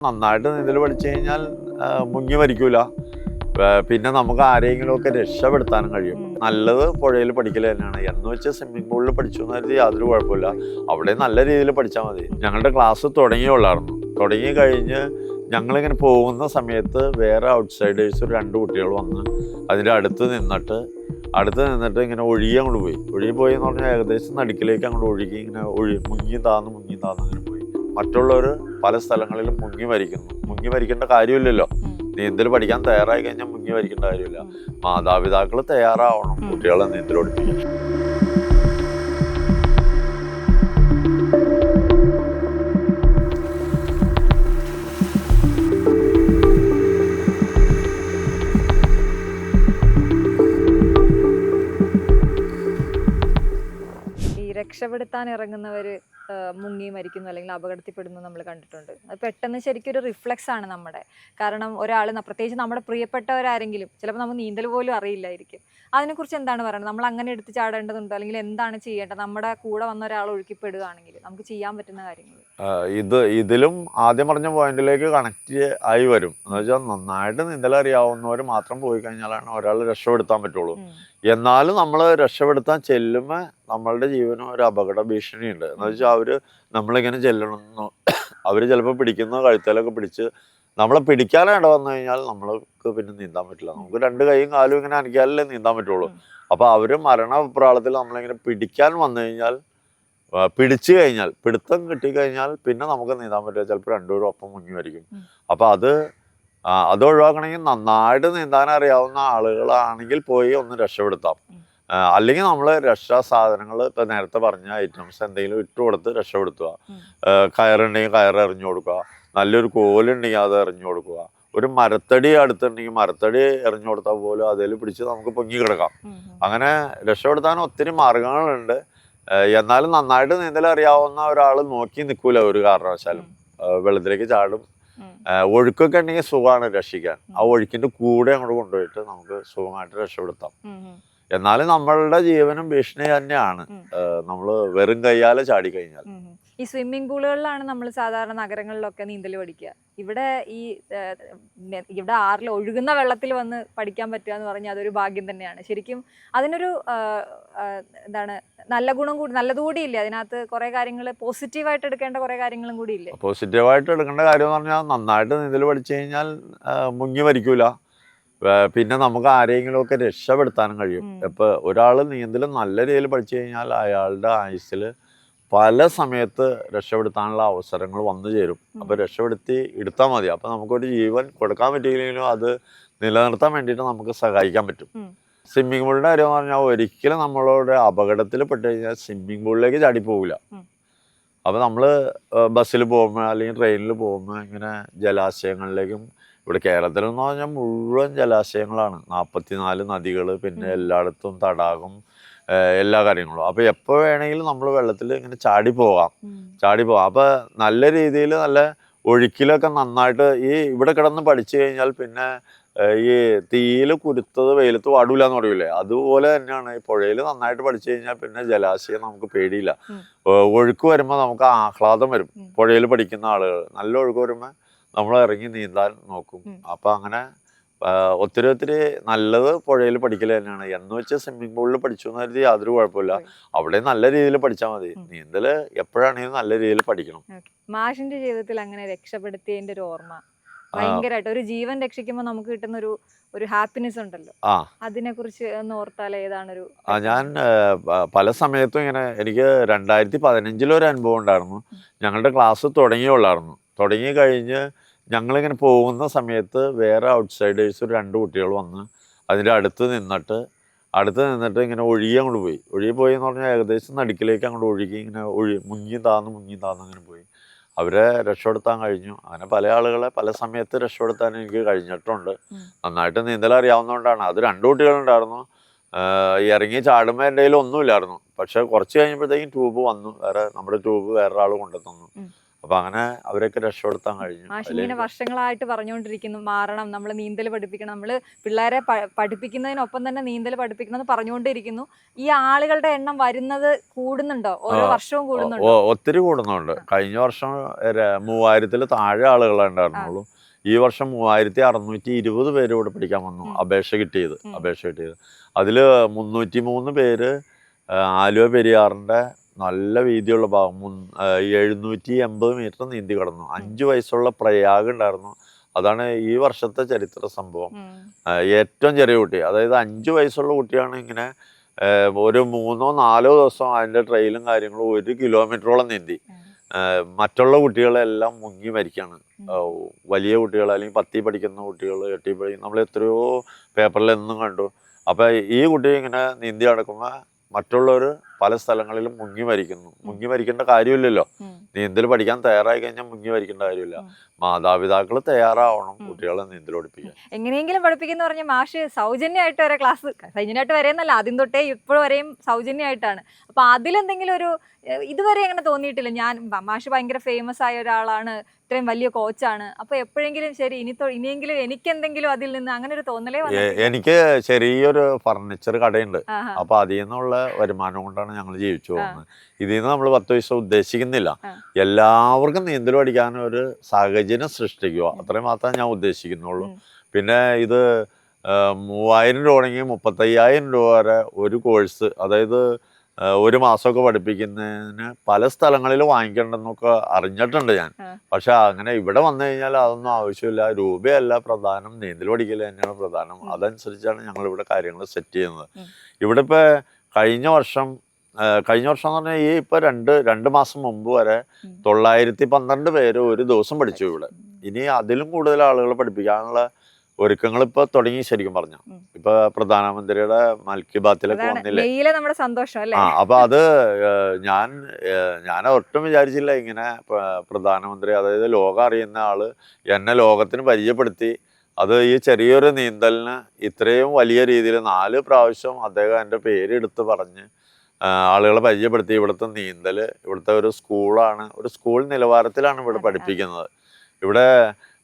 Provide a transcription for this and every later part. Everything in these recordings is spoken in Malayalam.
നന്നായിട്ട് നീന്തൽ പഠിച്ചു കഴിഞ്ഞാൽ മുങ്ങി മരിക്കൂല. പിന്നെ നമുക്ക് ആരെങ്കിലുമൊക്കെ രക്ഷപ്പെടുത്താനും കഴിയും. നല്ലത് പുഴയിൽ പഠിക്കൽ തന്നെയാണ്. എന്ന് വെച്ച് സ്വിമ്മിംഗ് പൂളിൽ പഠിച്ചു എന്ന് കരുതി യാതൊരു കുഴപ്പമില്ല. അവിടെ നല്ല രീതിയിൽ പഠിച്ചാൽ മതി. ഞങ്ങളുടെ ക്ലാസ് തുടങ്ങിയുള്ളായിരുന്നു. തുടങ്ങി കഴിഞ്ഞ് ഞങ്ങളിങ്ങനെ പോകുന്ന സമയത്ത് വേറെ ഔട്ട്സൈഡേഴ്സ് ഒരു 2 കുട്ടികൾ വന്ന് അതിൻ്റെ അടുത്ത് നിന്നിട്ട് ഇങ്ങനെ ഒഴുകി അങ്ങോട്ട് പോയി. ഒഴുകി പോയി എന്ന് പറഞ്ഞാൽ ഏകദേശം നടുക്കിലേക്ക് അങ്ങോട്ട് ഒഴുകി ഇങ്ങനെ മുങ്ങി താന്ന് അങ്ങനെ പോയി. മറ്റുള്ളവർ പല സ്ഥലങ്ങളിലും മുങ്ങി മരിക്കേണ്ട കാര്യമില്ലല്ലോ. നീന്തൽ പഠിക്കാൻ തയ്യാറായി കഴിഞ്ഞാൽ മുങ്ങി മരിക്കേണ്ട കാര്യമില്ല. മാതാപിതാക്കൾ തയ്യാറാവണം കുട്ടികളെ നീന്തൽ പഠിപ്പിക്കാൻ. രക്ഷപ്പെടുത്താൻ ഇറങ്ങുന്നവര് മുങ്ങി മരിക്കുന്നു അല്ലെങ്കിൽ അപകടത്തിൽപ്പെടുന്നു നമ്മൾ കണ്ടിട്ടുണ്ട്. അത് പെട്ടെന്ന് ശരിക്കും ഒരു റിഫ്ലക്സ് ആണ് നമ്മുടെ. കാരണം ഒരാൾ പ്രത്യേകിച്ച് നമ്മുടെ പ്രിയപ്പെട്ടവരാരെങ്കിലും ചിലപ്പോൾ നമുക്ക് നീന്തൽ പോലും അറിയില്ലായിരിക്കും. അതിനെക്കുറിച്ച് എന്താണ് പറയുന്നത്? നമ്മൾ അങ്ങനെ എടുത്ത് ചാടേണ്ടതുണ്ടോ, അല്ലെങ്കിൽ എന്താണ് ചെയ്യേണ്ടത്? നമ്മുടെ കൂടെ വന്ന ഒരാൾ ഒഴുക്കിപ്പെടുകയാണെങ്കിൽ നമുക്ക് ചെയ്യാൻ പറ്റുന്ന കാര്യങ്ങൾ ഇതിലും ആദ്യം പറഞ്ഞ പോയിന്റിലേക്ക് കണക്ട് ആയി വരും. എന്ന് വെച്ചാൽ നന്നായിട്ട് നീന്തൽ അറിയാവുന്നവർ മാത്രം പോയി കഴിഞ്ഞാലാണ് ഒരാൾ രക്ഷപ്പെടുത്താൻ പറ്റുള്ളൂ. എന്നാലും നമ്മൾ രക്ഷപ്പെടുത്താൻ ചെല്ലുമ്പോൾ നമ്മളുടെ ജീവനും ഒരു അപകട ഭീഷണിയുണ്ട്. എന്ന് വെച്ചാൽ നമ്മളിങ്ങനെ ചെല്ലണമെന്നോ അവർ ചിലപ്പോൾ പിടിക്കുന്ന കഴുത്തേലൊക്കെ പിടിച്ച് നമ്മളെ പിടിക്കാനായിട്ട് വന്നു കഴിഞ്ഞാൽ നമ്മൾക്ക് പിന്നെ നീന്താൻ പറ്റില്ല. നമുക്ക് 2 കൈയും കാലും ഇങ്ങനെ അനക്കിയാലല്ലേ നീന്താൻ പറ്റുള്ളൂ. അപ്പോൾ അവർ മരണപ്രാളത്തിൽ നമ്മളിങ്ങനെ പിടിക്കാൻ വന്നു കഴിഞ്ഞാൽ, പിടുത്തം കിട്ടിക്കഴിഞ്ഞാൽ പിന്നെ നമുക്ക് നീന്താൻ പറ്റില്ല. ചിലപ്പോൾ 2 പേരും ഒപ്പം മുങ്ങി മരിക്കും. അപ്പോൾ അത് ഒഴിവാക്കണമെങ്കിൽ നന്നായിട്ട് നീന്താൻ അറിയാവുന്ന ആളുകളാണെങ്കിൽ പോയി ഒന്ന് രക്ഷപ്പെടുത്താം. അല്ലെങ്കിൽ നമ്മൾ രക്ഷാ സാധനങ്ങൾ ഇപ്പം നേരത്തെ പറഞ്ഞ ഐറ്റംസ് എന്തെങ്കിലും ഇട്ട് കൊടുത്ത് രക്ഷപ്പെടുത്തുക. കയറുണ്ടെങ്കിൽ കയറ് എറിഞ്ഞു കൊടുക്കുക. നല്ലൊരു കോലുണ്ടെങ്കിൽ അത് എറിഞ്ഞു കൊടുക്കുക. ഒരു മരത്തടി അടുത്തുണ്ടെങ്കിൽ മരത്തടി എറിഞ്ഞു കൊടുത്താൽ പോലും അതിൽ പിടിച്ച് നമുക്ക് പൊങ്ങി കിടക്കാം. അങ്ങനെ രക്ഷപ്പെടുത്താൻ ഒത്തിരി മാർഗങ്ങളുണ്ട്. എന്നാലും നന്നായിട്ട് നീന്തൽ അറിയാവുന്ന ഒരാൾ നോക്കി നിൽക്കൂല ഒരു കാരണവശാലും. വെള്ളത്തിലേക്ക് ചാടും. ഒഴുക്കൊക്കെ ഉണ്ടെങ്കിൽ സുഖമാണ് രക്ഷിക്കാൻ. ആ ഒഴുക്കിന്റെ കൂടെ അങ്ങോട്ട് കൊണ്ടുപോയിട്ട് നമുക്ക് സുഖമായിട്ട് രക്ഷപ്പെടുത്താം. എന്നാലും നമ്മളുടെ ജീവനും ഭീഷണി തന്നെയാണ് നമ്മൾ വെറും കയ്യാലെ ചാടിക്കഴിഞ്ഞാൽ. ഈ സ്വിമ്മിംഗ് പൂളുകളിലാണ് നമ്മൾ സാധാരണ നഗരങ്ങളിലൊക്കെ നീന്തൽ പഠിക്കുക. ഇവിടെ ആറിൽ ഒഴുകുന്ന വെള്ളത്തിൽ വന്ന് പഠിക്കാൻ പറ്റുക എന്ന് പറഞ്ഞാൽ അതൊരു ഭാഗ്യം തന്നെയാണ്. ശരിക്കും അതിനൊരു നല്ല ഗുണം കൂടി, നല്ലതുകൂടി ഇല്ലേ അതിനകത്ത്? കുറെ കാര്യങ്ങൾ പോസിറ്റീവായിട്ട് എടുക്കേണ്ട കുറെ കാര്യങ്ങളും കൂടി ഇല്ലേ? പോസിറ്റീവായിട്ട് എടുക്കേണ്ട കാര്യം എന്ന് പറഞ്ഞാൽ നന്നായിട്ട് നീന്തൽ പഠിച്ചു കഴിഞ്ഞാൽ മുങ്ങി മരിക്കൂല. പിന്നെ നമുക്ക് ആരെങ്കിലുമൊക്കെ രക്ഷപ്പെടുത്താനും കഴിയും. ഇപ്പൊ ഒരാൾ നീന്തൽ നല്ല രീതിയിൽ പഠിച്ചു കഴിഞ്ഞാൽ അയാളുടെ ആയുസ്സിൽ പല സമയത്ത് രക്ഷപ്പെടുത്താനുള്ള അവസരങ്ങൾ വന്നു ചേരും. അപ്പൊ രക്ഷപ്പെടുത്തി എടുത്താൽ മതി. അപ്പൊ നമുക്കൊരു ജീവൻ കൊടുക്കാൻ പറ്റിയില്ലെങ്കിലും അത് നിലനിർത്താൻ വേണ്ടിയിട്ട് നമുക്ക് സഹായിക്കാൻ പറ്റും. സ്വിമ്മിംഗ് പൂളിന്റെ കാര്യം എന്ന് പറഞ്ഞാൽ ഒരിക്കലും നമ്മളോട് അപകടത്തിൽ പെട്ട് കഴിഞ്ഞാൽ സ്വിമ്മിംഗ് പൂളിലേക്ക് ചാടി പോകില്ല. അപ്പൊ നമ്മൾ ബസ്സിൽ പോകുമ്പോൾ അല്ലെങ്കിൽ ട്രെയിനിൽ പോകുമ്പോൾ ഇങ്ങനെ ജലാശയങ്ങളിലേക്കും, ഇവിടെ കേരളത്തിൽ എന്ന് പറഞ്ഞാൽ മുഴുവൻ ജലാശയങ്ങളാണ്. 44 നദികൾ, പിന്നെ എല്ലായിടത്തും തടാകം, എല്ലാ കാര്യങ്ങളും. അപ്പോൾ എപ്പോൾ വേണമെങ്കിലും നമ്മൾ വെള്ളത്തിൽ ഇങ്ങനെ ചാടി പോകാം. അപ്പോൾ നല്ല രീതിയിൽ നല്ല ഒഴുക്കിലൊക്കെ നന്നായിട്ട് ഇവിടെ കിടന്ന് പഠിച്ചു കഴിഞ്ഞാൽ പിന്നെ ഈ തീയിൽ കുരുത്തത് വെയിലത്ത് വാടൂല എന്ന് പറയൂലേ, അതുപോലെ തന്നെയാണ് ഈ പുഴയിൽ നന്നായിട്ട് പഠിച്ചു കഴിഞ്ഞാൽ പിന്നെ ജലാശയം നമുക്ക് പേടിയില്ല. ഒഴുക്ക് വരുമ്പോൾ നമുക്ക് ആഹ്ലാദം വരും. പുഴയിൽ പഠിക്കുന്ന ആളുകൾ നല്ല ഒഴുക്ക് വരുമ്പോൾ നമ്മൾ ഇറങ്ങി നീന്താൻ നോക്കും. അപ്പം അങ്ങനെ ഒത്തിരി നല്ലത് പുഴയിൽ പഠിക്കൽ തന്നെയാണ്. എന്ന് വെച്ച് സ്വിമ്മിംഗ് പൂളിൽ പഠിച്ചു എന്ന് കരുതി യാതൊരു കുഴപ്പമില്ല. അവിടെ നല്ല രീതിയിൽ പഠിച്ചാൽ മതി. നീന്തൽ എപ്പോഴാണെങ്കിലും നല്ല രീതിയിൽ പഠിക്കണം. മാഷിന്റെ ജീവിതത്തിൽ അങ്ങനെ രക്ഷപ്പെടുത്തിയതിന്റെ ഒരു ഓർമ്മ ഭയങ്കരമായിട്ട്, ഒരു ജീവൻ രക്ഷിക്കുമ്പോൾ നമുക്ക് കിട്ടുന്ന ഒരു ഹാപ്പിനെസ് ഉണ്ടല്ലോ, അതിനെ കുറിച്ച് ഒന്ന് ഓർത്താൽ ഏതാണൊരു? ഞാൻ പല സമയത്തും ഇങ്ങനെ, എനിക്ക് 2015 ഒരു അനുഭവം ഉണ്ടായിരുന്നു. ഞങ്ങളുടെ ക്ലാസ് തുടങ്ങിയുള്ളായിരുന്നു. തുടങ്ങി കഴിഞ്ഞ് ഞങ്ങളിങ്ങനെ പോകുന്ന സമയത്ത് വേറെ ഔട്ട്സൈഡേഴ്സ് ഒരു 2 കുട്ടികൾ വന്ന് അതിൻ്റെ അടുത്ത് നിന്നിട്ട് ഇങ്ങനെ ഒഴുകി അങ്ങോട്ട് പോയി. ഒഴുകി എന്ന് പറഞ്ഞാൽ ഏകദേശം നടുക്കിലേക്ക് അങ്ങോട്ട് ഒഴുകി ഇങ്ങനെ മുങ്ങി താന്ന് അങ്ങനെ പോയി. അവരെ രക്ഷപ്പെടുത്താൻ കഴിഞ്ഞു. അങ്ങനെ പല ആളുകളെ പല സമയത്ത് രക്ഷപ്പെടുത്താൻ എനിക്ക് കഴിഞ്ഞിട്ടുണ്ട്. നന്നായിട്ട് നീന്തൽ അറിയാവുന്നതുകൊണ്ടാണ്. അത് 2 കുട്ടികളുണ്ടായിരുന്നു. ഇറങ്ങി ചാടുമ്പോൾ എൻ്റെ കയ്യിൽ ഒന്നുമില്ലായിരുന്നു. പക്ഷെ കുറച്ച് കഴിഞ്ഞപ്പോഴത്തേക്കും ട്യൂബ് വന്നു. നമ്മുടെ ട്യൂബ് വേറൊരാൾ കൊണ്ടുതന്നു. അപ്പൊ അങ്ങനെ അവരെയൊക്കെ രക്ഷപ്പെടുത്താൻ കഴിഞ്ഞു. മാഷ് ഇങ്ങനെ വർഷങ്ങളായിട്ട് പറഞ്ഞുകൊണ്ടിരിക്കുന്നു മാറണം, നമ്മൾ നീന്തൽ പഠിപ്പിക്കണം, നമ്മൾ പിള്ളേരെ പഠിപ്പിക്കുന്നതിനൊപ്പം തന്നെ നീന്തൽ പഠിപ്പിക്കണം എന്ന് പറഞ്ഞുകൊണ്ടിരിക്കുന്നു. ഈ ആളുകളുടെ എണ്ണം വരുന്നത് കൂടുന്നുണ്ടോ? ഓരോ വർഷവും കൂടുന്നുണ്ടോ? ഒത്തിരി കൂടുന്നുണ്ട്. കഴിഞ്ഞ വർഷം 3000-ൽ താഴെ ആളുകളെ ഉണ്ടായിരുന്നുള്ളൂ. ഈ വർഷം 3620 പേര് ഇവിടെ പഠിക്കാൻ വന്നു. അപേക്ഷ കിട്ടിയത്. അതില് 303 പേര് ആലുവ പെരിയാറിന്റെ നല്ല വീതിയുള്ള ഭാഗം 780 മീറ്റർ നീന്തി കടന്നു. 5 വയസ്സുള്ള പ്രയാഗ് ഉണ്ടായിരുന്നു. അതാണ് ഈ വർഷത്തെ ചരിത്ര സംഭവം. ഏറ്റവും ചെറിയ കുട്ടി, അതായത് 5 വയസ്സുള്ള കുട്ടിയാണ് ഇങ്ങനെ ഒരു 3-4 ദിവസം അതിന്റെ ട്രെയിലും കാര്യങ്ങളും 1 കിലോമീറ്ററോളം നീന്തി. മറ്റുള്ള കുട്ടികളെല്ലാം മുങ്ങി മരിക്കാണ്. വലിയ കുട്ടികൾ, അല്ലെങ്കിൽ 10ൽ പഠിക്കുന്ന കുട്ടികൾ, 8ൽ പഠിക്കുന്ന, നമ്മൾ എത്രയോ പേപ്പറിൽ എന്നും കണ്ടു. അപ്പൊ ഈ കുട്ടി ഇങ്ങനെ നീന്തി നടക്കുമ്പോൾ മറ്റുള്ളവർ പല സ്ഥലങ്ങളിലും മുങ്ങി മരിക്കേണ്ട കാര്യമില്ലല്ലോ. നീന്തൽ പഠിക്കാൻ തയ്യാറായി കഴിഞ്ഞാൽ മുങ്ങി മരിക്കേണ്ട കാര്യമില്ല. മാതാപിതാക്കൾ തയ്യാറാവണം കുട്ടികളെ നീന്തൽ പഠിപ്പിക്കാൻ. എങ്ങനെയെങ്കിലും പഠിപ്പിക്കുന്ന പറഞ്ഞ മാഷ് സൗജന്യമായിട്ട് വരെ ക്ലാസ്, സൗജന്യമായിട്ട് വരെയെന്നല്ല, ആദ്യം തൊട്ടേ ഇപ്പോഴും സൗജന്യമായിട്ടാണ്. അപ്പൊ അതിലെന്തെങ്കിലും ഒരു, ഇതുവരെ അങ്ങനെ തോന്നിയിട്ടില്ല. മാഷ് ഭയങ്കര ഫേമസ് ആയ ഒരാളാണ്, ഇത്രയും വലിയ കോച്ചാണ്, അപ്പൊ എപ്പോഴെങ്കിലും ശരി ഇനിയെങ്കിലും എനിക്കെന്തെങ്കിലും അതിൽ നിന്ന് അങ്ങനെ ഒരു തോന്നലേ എനിക്ക് ചെറിയൊരു ഫർണിച്ചർ കടയുണ്ട്. അപ്പൊ അതിൽ നിന്നുള്ള വരുമാനം കൊണ്ടാണ് ഞങ്ങൾ ജീവിച്ചു പോകുന്നത്. ഇതിൽ നിന്ന് നമ്മൾ 10 പൈസ ഉദ്ദേശിക്കുന്നില്ല. എല്ലാവർക്കും നീന്തൽ പഠിക്കാൻ ഒരു സാഹചര്യം സൃഷ്ടിക്കുക, അത്രയും മാത്രമേ ഞാൻ ഉദ്ദേശിക്കുന്നുള്ളൂ. പിന്നെ ഇത് 3000 രൂപ തുടങ്ങി 35,000 രൂപ വരെ ഒരു കോഴ്സ്, അതായത് ഒരു മാസമൊക്കെ പഠിപ്പിക്കുന്നതിന് പല സ്ഥലങ്ങളിൽ വാങ്ങിക്കണ്ടെന്നൊക്കെ അറിഞ്ഞിട്ടുണ്ട് ഞാൻ. പക്ഷെ അങ്ങനെ ഇവിടെ വന്നു കഴിഞ്ഞാൽ അതൊന്നും ആവശ്യമില്ല. രൂപയല്ല പ്രധാനം, നീന്തൽ പഠിക്കൽ തന്നെയാണ് പ്രധാനം. അതനുസരിച്ചാണ് ഞങ്ങൾ ഇവിടെ കാര്യങ്ങൾ സെറ്റ് ചെയ്യുന്നത്. ഇവിടെ ഇപ്പൊ കഴിഞ്ഞ വർഷം എന്ന് പറഞ്ഞാൽ ഈ ഇപ്പൊ രണ്ട് മാസം മുമ്പ് വരെ 912 പേര് ഒരു ദിവസം പഠിച്ചു ഇവിടെ. ഇനി അതിലും കൂടുതൽ ആളുകൾ പഠിപ്പിക്കാനുള്ള ഒരുക്കങ്ങൾ ഇപ്പൊ തുടങ്ങി. ശരിക്കും പറഞ്ഞ ഇപ്പൊ പ്രധാനമന്ത്രിയുടെ മൻ കി ബാത്തിലൊക്കെ വന്നില്ലേ, നമ്മുടെ സന്തോഷം. അപ്പൊ അത് ഞാൻ ഒട്ടും വിചാരിച്ചില്ല ഇങ്ങനെ പ്രധാനമന്ത്രി, അതായത് ലോകം അറിയുന്ന ആള് എന്നെ ലോകത്തിന് പരിചയപ്പെടുത്തി. അത് ഈ ചെറിയൊരു നീന്തലിന് ഇത്രയും വലിയ രീതിയിൽ 4 പ്രാവശ്യം അദ്ദേഹം എൻ്റെ പേരെടുത്ത് പറഞ്ഞ് ആളുകളെ പരിചയപ്പെടുത്തി. ഇവിടുത്തെ നീന്തല്, ഇവിടുത്തെ ഒരു സ്കൂളാണ്, ഒരു സ്കൂൾ നിലവാരത്തിലാണ് ഇവിടെ പഠിപ്പിക്കുന്നത്. ഇവിടെ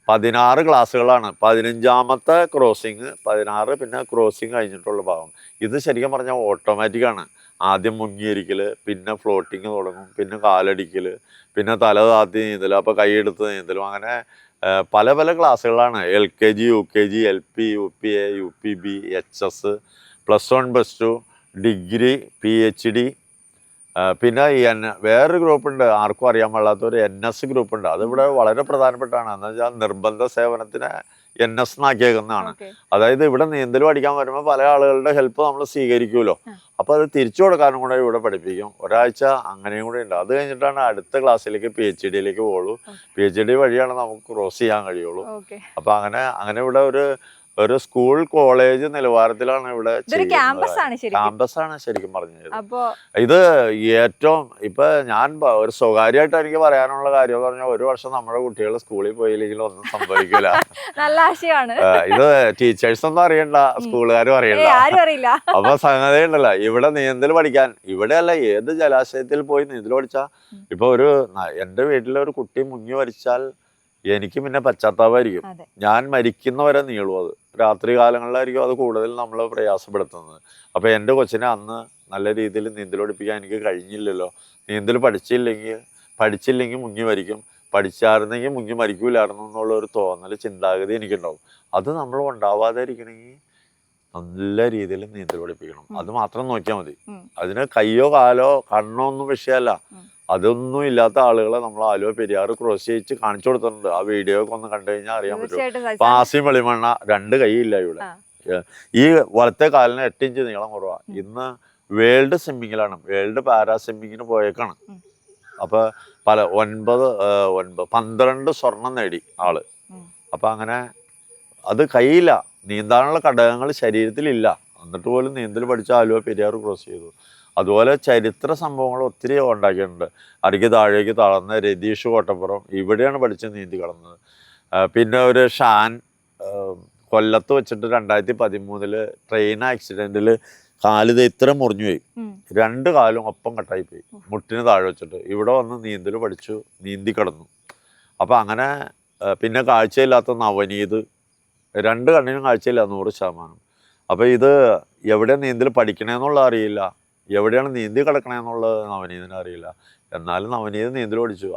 16 ക്ലാസ്സുകളാണ്. 15ാമത്തെ ക്രോസിങ്, 16 പിന്നെ ക്രോസിങ് കഴിഞ്ഞിട്ടുള്ള ഭാഗം. ഇത് ശരിക്കും പറഞ്ഞാൽ ഓട്ടോമാറ്റിക്കാണ്. ആദ്യം മുങ്ങിയിരിക്കല്, പിന്നെ ഫ്ലോട്ടിങ് തുടങ്ങും, പിന്നെ കാലടിക്കല്, പിന്നെ തല താത്തി നീന്തലും, അപ്പോൾ കൈയെടുത്ത് നീന്തലും, അങ്ങനെ പല പല ക്ലാസ്സുകളാണ്. LKG, UKG, LP, UPA, UPB, HS, +1, +2, degree, PhD. പിന്നെ വേറൊരു ഗ്രൂപ്പുണ്ട്, ആർക്കും അറിയാൻ പാടില്ലാത്തൊരു NS ഗ്രൂപ്പുണ്ട്. അതിവിടെ വളരെ പ്രധാനപ്പെട്ടാണ്. എന്ന് വെച്ചാൽ നിർബന്ധ സേവനത്തിന് NS എന്നാക്കിയേക്കുന്നതാണ്. അതായത് ഇവിടെ നീന്തൽ പഠിക്കാൻ വരുമ്പോൾ പല ആളുകളുടെ ഹെൽപ്പ് നമ്മൾ സ്വീകരിക്കുമല്ലോ. അപ്പോൾ അത് തിരിച്ചു കൊടുക്കാനും കൂടെ ഇവിടെ പഠിപ്പിക്കും. ഒരാഴ്ച അങ്ങനെയും കൂടെ ഉണ്ട്. അത് കഴിഞ്ഞിട്ടാണ് അടുത്ത ക്ലാസ്സിലേക്ക് PhD-യിലേക്ക് പോകുള്ളൂ. PhD വഴിയാണ് നമുക്ക് ക്രോസ് ചെയ്യാൻ കഴിയുള്ളൂ. അപ്പോൾ അങ്ങനെ ഇവിടെ ഒരു സ്കൂൾ കോളേജ് നിലവാരത്തിലാണ് ഇവിടെ ക്യാമ്പസാണ് ശരിക്കും പറഞ്ഞത്. ഇത് ഏറ്റവും ഇപ്പൊ ഞാൻ ഒരു സ്വകാര്യമായിട്ട് എനിക്ക് പറയാനുള്ള കാര്യം പറഞ്ഞാൽ, ഒരു വർഷം നമ്മുടെ കുട്ടികൾ സ്കൂളിൽ പോയില്ലെങ്കിൽ ഒന്നും സംഭവിക്കില്ല. നല്ല ആശയമാണ്. ഇത് ടീച്ചേഴ്സ് ഒന്നും അറിയണ്ട, സ്കൂളുകാരും അറിയണ്ട. അപ്പൊ സംഗതി ഉണ്ടല്ലോ, ഇവിടെ നീന്തൽ പഠിക്കാൻ, ഇവിടെ അല്ല ഏത് ജലാശയത്തിൽ പോയി നീന്തൽ പഠിച്ചാ, ഇപ്പൊ എന്റെ വീട്ടിലെ ഒരു കുട്ടി മുങ്ങി മരിച്ചാൽ എനിക്ക് പിന്നെ പശ്ചാത്താപമായിരിക്കും. ഞാൻ മരിക്കുന്നവരെ നീളും. അത് രാത്രി കാലങ്ങളിലായിരിക്കും അത് കൂടുതൽ നമ്മൾ പ്രയാസപ്പെടുത്തുന്നത്. അപ്പോൾ എൻ്റെ കൊച്ചിനെ അന്ന് നല്ല രീതിയിൽ നീന്തൽ പഠിപ്പിക്കാൻ എനിക്ക് കഴിഞ്ഞില്ലല്ലോ. നീന്തൽ പഠിച്ചില്ലെങ്കിൽ മുങ്ങി മരിക്കും, പഠിച്ചായിരുന്നെങ്കിൽ മുങ്ങി മരിക്കൂലായിരുന്നു എന്നുള്ളൊരു തോന്നൽ, ചിന്താഗതി എനിക്കുണ്ടാവും. അത് നമ്മൾ ഉണ്ടാവാതെ ഇരിക്കണമെങ്കിൽ നല്ല രീതിയിൽ നീന്തൽ പഠിപ്പിക്കണം. അത് മാത്രം നോക്കിയാൽ മതി. അതിന് കയ്യോ കാലോ കണ്ണോ ഒന്നും വിഷയമല്ല. അതൊന്നും ഇല്ലാത്ത ആളുകളെ നമ്മൾ ആലുവ പെരിയാറ് ക്രോസ് ചെയ്യിച്ച് കാണിച്ചു കൊടുത്തിട്ടുണ്ട്. ആ വീഡിയോ ഒക്കെ ഒന്ന് കണ്ടു കഴിഞ്ഞാൽ അറിയാൻ പറ്റും. പാസി വെളിമണ്ണ 2 കൈയില്ല ഇവിടെ. ഈ വലത്തെ കാലിന് 8 ഇഞ്ച് നീളം കുറവാ. ഇന്ന് വേൾഡ് സ്വിമ്മിങ്ങിലാണ്, വേൾഡ് പാരാ സ്വിമ്മിങ്ങിന് പോയേക്കാണ്. അപ്പൊ 12 സ്വർണം നേടി ആള്. അപ്പൊ അങ്ങനെ അത് കൈയില്ല, നീന്താനുള്ള ഘടകങ്ങൾ ശരീരത്തിലില്ല, എന്നിട്ട് പോലും നീന്തൽ പഠിച്ച ആലുവ പെരിയാറ് ക്രോസ് ചെയ്തു. അതുപോലെ ചരിത്ര സംഭവങ്ങൾ ഒത്തിരി ഉണ്ടാക്കിയിട്ടുണ്ട്. അടിക്ക് താഴേക്ക് തളർന്ന രതീഷ് കോട്ടപ്പുറം ഇവിടെയാണ് പഠിച്ച് നീന്തി കടന്നത്. പിന്നെ ഒരു ഷാൻ കൊല്ലത്ത് വെച്ചിട്ട് 2013 ട്രെയിൻ ആക്സിഡൻറ്റിൽ കാലിത് ഇത്ര മുറിഞ്ഞു പോയി, ഉം. 2 കാലും ഒപ്പം കട്ടായി പോയി, മുട്ടിന് താഴെ വെച്ചിട്ട്. ഇവിടെ വന്ന് നീന്തൽ പഠിച്ചു, നീന്തി കിടന്നു. അപ്പം അങ്ങനെ പിന്നെ കാഴ്ചയില്ലാത്ത നവനീത്, 2 കണ്ണിനും കാഴ്ചയില്ല 100%. അപ്പം ഇത് എവിടെയാണ് നീന്തൽ പഠിക്കണേന്നുള്ള അറിയില്ല, എവിടെയാണ് നീന്തി കിടക്കണേന്നുള്ളത് നവനീതിന് അറിയില്ല. എന്നാലും നവനീത് നീന്തൽ പഠിച്ചു.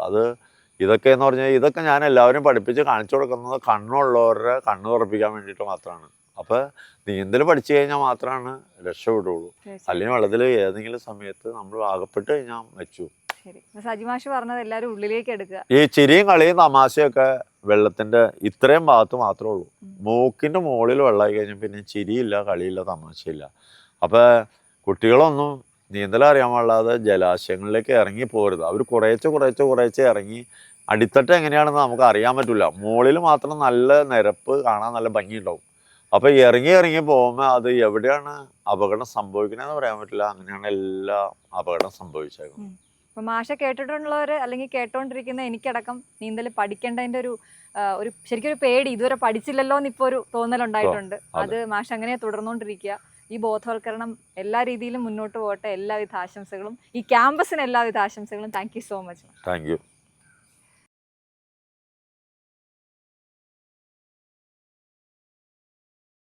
ഇതൊക്കെ എന്ന് പറഞ്ഞാൽ ഇതൊക്കെ ഞാൻ എല്ലാവരും പഠിപ്പിച്ച് കാണിച്ചു കൊടുക്കുന്നത് കണ്ണുള്ളവരുടെ കണ്ണ് തുറപ്പിക്കാൻ വേണ്ടിയിട്ട് മാത്രമാണ്. അപ്പോൾ നീന്തൽ പഠിച്ചു കഴിഞ്ഞാൽ മാത്രമാണ് രക്ഷപ്പെടുള്ളൂ. അല്ലെങ്കിൽ വെള്ളത്തിൽ ഏതെങ്കിലും സമയത്ത് നമ്മൾ അകപ്പെട്ട് കഴിഞ്ഞാൽ വെച്ചു. ശരി, സജി മാഷ് പറഞ്ഞത് എല്ലാവരും ഉള്ളിലേക്ക് എടുക്കുക. ഈ ചിരിയും കളിയും തമാശയൊക്കെ വെള്ളത്തിന്റെ ഇത്രയും ഭാഗത്ത് മാത്രമേ ഉള്ളൂ. മൂക്കിന്റെ മുകളിൽ വെള്ളമായി കഴിഞ്ഞാൽ പിന്നെ ചിരിയില്ല, കളിയില്ല, തമാശയില്ല. അപ്പൊ കുട്ടികളൊന്നും നീന്തൽ അറിയാൻ പാടില്ലാതെ ജലാശയങ്ങളിലേക്ക് ഇറങ്ങി പോരുത്. അവർ കുറേശ്ശെ ഇറങ്ങി അടിത്തട്ട് എങ്ങനെയാണെന്ന് നമുക്ക് അറിയാൻ പറ്റില്ല. മുകളിൽ മാത്രം നല്ല നിരപ്പ് കാണാൻ നല്ല ഭംഗിയുണ്ടാവും. അപ്പൊ ഇറങ്ങി പോകുമ്പോൾ അത് എവിടെയാണ് അപകടം സംഭവിക്കണമെന്ന് പറയാൻ പറ്റില്ല. അങ്ങനെയാണ് എല്ലാ അപകടം സംഭവിച്ചേക്കുന്നത്. അപ്പൊ മാഷ കേട്ടിട്ടുള്ളവര് അല്ലെങ്കിൽ കേട്ടോണ്ടിരിക്കുന്ന എനിക്കടക്കം നീന്തൽ പഠിക്കേണ്ടതിന്റെ ഒരു ശരിക്കും ഒരു പേടി, ഇതുവരെ പഠിച്ചില്ലല്ലോ എന്ന് ഇപ്പൊ ഒരു തോന്നലുണ്ടായിട്ടുണ്ട്. അത് മാഷ അങ്ങനെ തുടർന്നുകൊണ്ടിരിക്കുക. ഈ ബോധവൽക്കരണം എല്ലാ രീതിയിലും മുന്നോട്ട് പോകട്ടെ. എല്ലാവിധ ആശംസകളും, ഈ ക്യാമ്പസിന് എല്ലാവിധ ആശംസകളും. Thank you so much. Thank you.